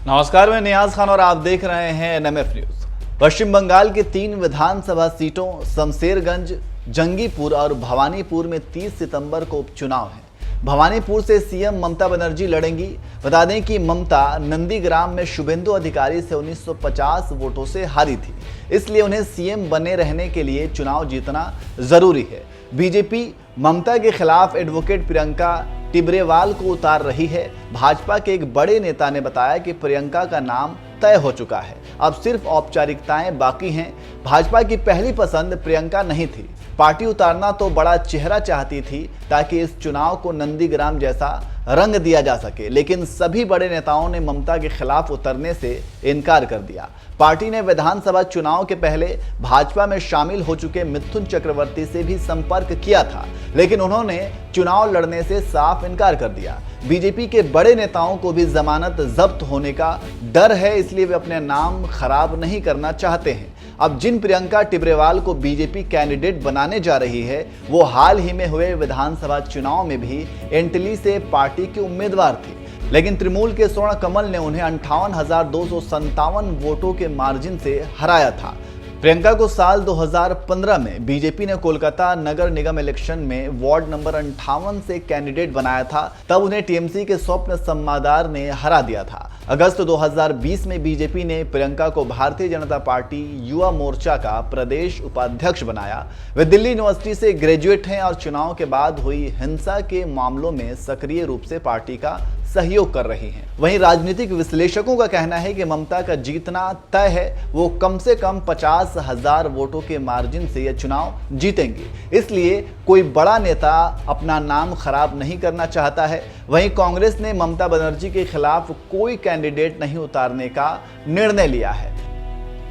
नमस्कार, मैं नियाज खान और आप देख रहे हैं एनएमएफ न्यूज। पश्चिम बंगाल की 3 विधानसभा सीटों शमशेरगंज, जंगीपुर और भवानीपुर में 30 सितंबर को उपचुनाव है। भवानीपुर से सीएम ममता बनर्जी लड़ेंगी। बता दें कि ममता नंदीग्राम में शुभेंदु अधिकारी से 1950 वोटों से हारी थी, इसलिए उन्हें सीएम बने रहने के लिए चुनाव जीतना जरूरी है। बीजेपी ममता के खिलाफ एडवोकेट प्रियंका टिब्रेवाल को उतार रही है। भाजपा के एक बड़े नेता ने बताया कि प्रियंका का नाम तय हो चुका है, अब सिर्फ औपचारिकताएं बाकी हैं। भाजपा की पहली पसंद प्रियंका नहीं थी, पार्टी उतारना तो बड़ा चेहरा चाहती थी ताकि इस चुनाव को नंदीग्राम जैसा रंग दिया जा सके, लेकिन सभी बड़े नेताओं ने ममता के खिलाफ उतरने से इनकार कर दिया। पार्टी ने विधानसभा चुनाव के पहले भाजपा में शामिल हो चुके मिथुन चक्रवर्ती से भी संपर्क किया था, लेकिन उन्होंने चुनाव लड़ने से साफ इनकार कर दिया। बीजेपी के बड़े नेताओं को भी जमानत जब्त होने का डर है, इसलिए वे अपने नाम खराब नहीं करना चाहते हैं। अब जिन प्रियंका टिब्रेवाल को बीजेपी कैंडिडेट बनाने जा रही है, वो हाल ही में हुए विधानसभा चुनाव में भी एंटली से पार्टी की उम्मीदवार थी, लेकिन तृणमूल के स्वर्ण कमल ने उन्हें 58,257 वोटों के मार्जिन से हराया था। प्रियंका को साल 2015 में बीजेपी ने कोलकाता नगर निगम इलेक्शन में वार्ड नंबर 58 से कैंडिडेट बनाया था, तब उन्हें टीएमसी के स्वप्न सम्मादार ने हरा दिया था। अगस्त 2020 में बीजेपी ने प्रियंका को भारतीय जनता पार्टी युवा मोर्चा का प्रदेश उपाध्यक्ष बनाया। वे दिल्ली यूनिवर्सिटी से ग्रेजुएट हैं और चुनाव के बाद हुई हिंसा के मामलों में सक्रिय रूप से पार्टी का सहयोग कर रही हैं। वहीं राजनीतिक विश्लेषकों का कहना है कि ममता का जीतना तय है, वो कम से कम 50,000 वोटों के मार्जिन से यह चुनाव जीतेंगे, इसलिए कोई बड़ा नेता अपना नाम खराब नहीं करना चाहता है। वहीं कांग्रेस ने ममता बनर्जी के खिलाफ कोई कैंडिडेट नहीं उतारने का निर्णय लिया है।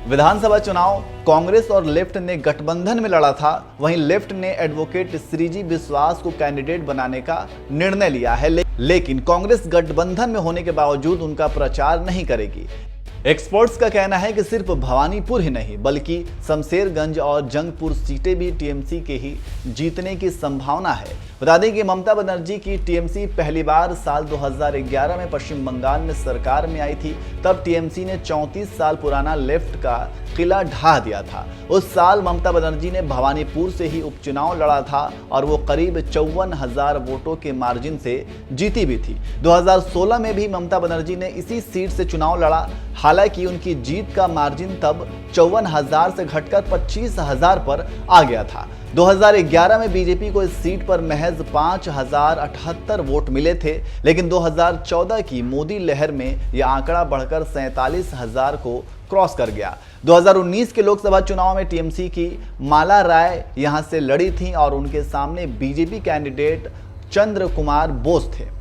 विधानसभा चुनाव कांग्रेस और लेफ्ट ने गठबंधन में लड़ा था, वहीं लेफ्ट ने एडवोकेट श्रीजी विश्वास को कैंडिडेट बनाने का निर्णय लिया है, लेकिन कांग्रेस गठबंधन में होने के बावजूद उनका प्रचार नहीं करेगी। एक्सपर्ट्स का कहना है कि सिर्फ भवानीपुर ही नहीं बल्कि शमशेरगंज और जंगपुर सीटें भी टीएमसी के ही जीतने की संभावना है। बता दें कि ममता बनर्जी की टीएमसी पहली बार साल 2011 में पश्चिम बंगाल में सरकार में आई थी। तब टीएमसी ने 34 साल पुराना लेफ्ट का किला ढा दिया था। उस साल ममता बनर्जी ने भवानीपुर से ही उपचुनाव लड़ा था और वो करीब 54,000 वोटों के मार्जिन से जीती भी थी। 2016 में भी ममता बनर्जी ने इसी सीट से चुनाव लड़ा, हालांकि उनकी जीत का मार्जिन तब 54,000 से घटकर 25,000 पर आ गया था। 2011 में बीजेपी को इस सीट पर महज 5,078 वोट मिले थे, लेकिन 2014 की मोदी लहर में यह आंकड़ा बढ़कर 47,000 को क्रॉस कर गया। 2019 के लोकसभा चुनाव में टीएमसी की माला राय यहां से लड़ी थीं और उनके सामने बीजेपी कैंडिडेट चंद्र कुमार बोस थे।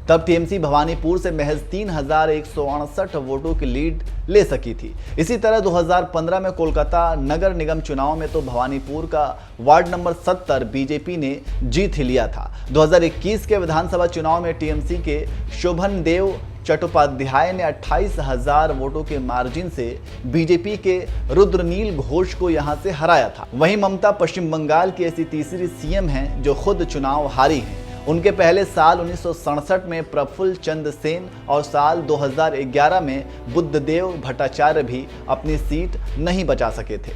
तब टीएमसी भवानीपुर से महज 3,168 वोटों की लीड ले सकी थी। इसी तरह 2015 में कोलकाता नगर निगम चुनाव में तो भवानीपुर का वार्ड नंबर 70 बीजेपी ने जीत ही लिया था। 2021 के विधानसभा चुनाव में टीएमसी के शोभन देव चट्टोपाध्याय ने 28,000 वोटों के मार्जिन से बीजेपी के रुद्रनील घोष को यहां से हराया था। वहीं ममता पश्चिम बंगाल की ऐसी तीसरी सीएम हैं जो खुद चुनाव हारी हैं। उनके पहले साल 1967 में प्रफुल्ल चंद्र सेन और साल 2011 में बुद्धदेव भट्टाचार्य भी अपनी सीट नहीं बचा सके थे।